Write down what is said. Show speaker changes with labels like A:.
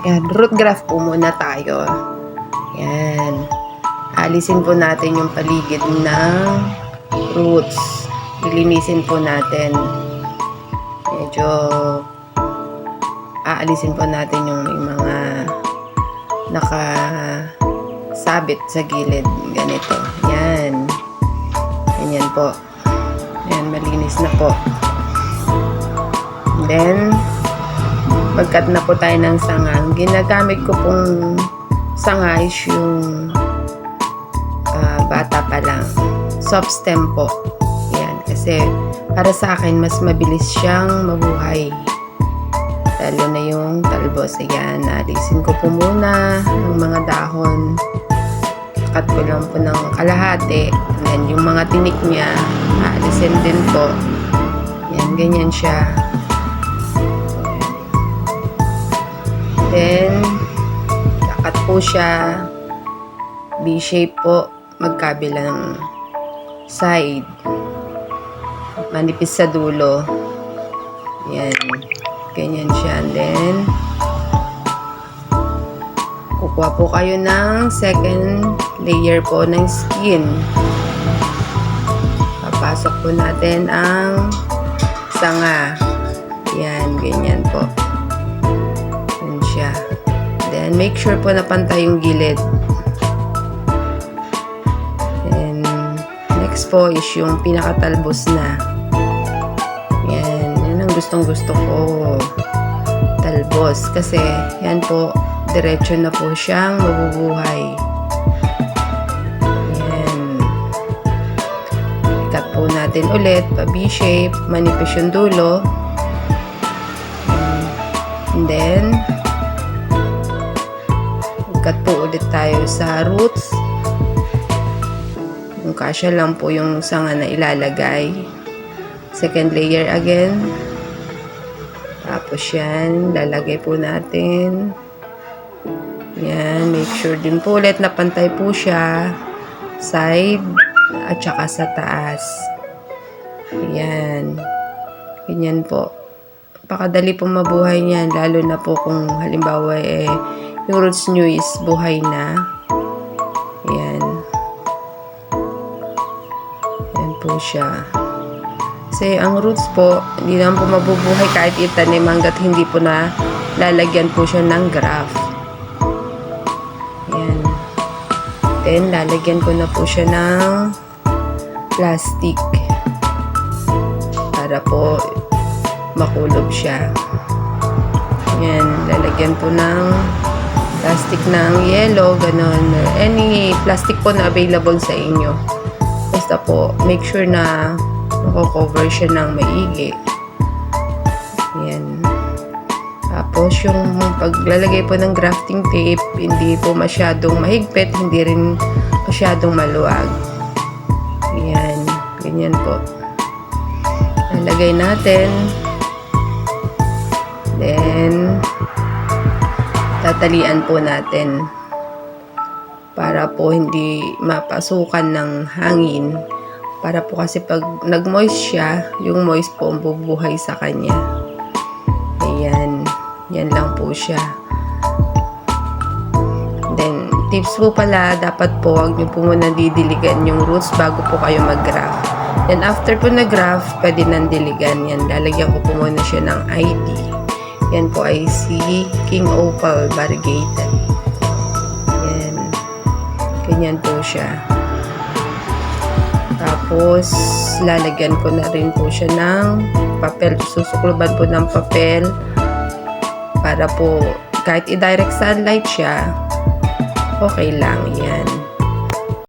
A: Yan, root graft po muna tayo. Yan. Alisin po natin yung paligid ng roots. Lilinisin po natin. Medyo aalisin po natin yung may mga nakasabit sa gilid. Ganito. Yan. Ganyan po. Yan, malinis na po. And then, magkat na po tayo ng sanga. Ginagamit ko pong sanga is yung bata pa lang. Soft stem po. Yan. Kasi para sa akin, mas mabilis siyang mabuhay. Lalo na yung talbos. Ayan. Alisin ko po muna ng mga dahon. Cut ko lang po ng kalahati. And then yung mga tinik niya, aalisin din po. Yan. Ganyan siya. Then, kakat po siya. B-shape po. Magkabilang side. Manipis sa dulo. Yan. Ganyan siya. And then, kukuha po kayo ng second layer po ng skin. Papasok po natin ang sanga. Yan. Ganyan po. Siya. Then, make sure po na pantay yung gilid. And, next po is yung pinakatalbos na. Yan. Yan ang gustong-gusto ko. Talbos. Kasi, yan po, diretso na po siyang mabubuhay. Yan. Cut po natin ulit. Pa-B-shape. Manipis yung dulo. And then, cut po ulit tayo sa roots. Yung kasya lang po yung sanga na ilalagay. Second layer again. Tapos yan, lalagay po natin. Yan, make sure din po ulit na pantay po siya. Side at saka sa taas. Yan. Ganyan po. Pakadali po mabuhay niyan, lalo na po kung halimbawa yung roots nyo is buhay na. Ayan. Ayan po siya. Kasi ang roots po, hindi naman po mabubuhay kahit itanim hanggat hindi po na lalagyan po siya ng graft. Ayan. Then, lalagyan ko na po siya ng plastic. Para po makulob siya. Ayan. Lalagyan po ng plastic ng yellow, ganon, or any plastic po na available sa inyo. Basta po, make sure na mako-cover siya ng maigi. Ayan. Tapos, yung paglalagay po ng grafting tape, hindi po masyadong mahigpit, hindi rin masyadong maluwag. Ayan. Ganyan po. Lalagay natin. Then, tatalian po natin para po hindi mapasukan ng hangin, para po kasi pag nag-moist siya, yung moist po bubuhay sa kanya. Ayan, yan lang po siya. Then, tips po pala, dapat po wag nyo po muna didiligan yung roots bago po kayo mag-graft. Then, after po na-graft, pwede nang diligan yan. Lalagyan ko po muna siya ng ID. Yan po ay si King Opal Variegated. Yan. Ganyan po siya. Tapos, lalagyan ko na rin po siya ng papel. Susukluban po ng papel para po kahit i-direct sunlight siya, okay lang. Yan.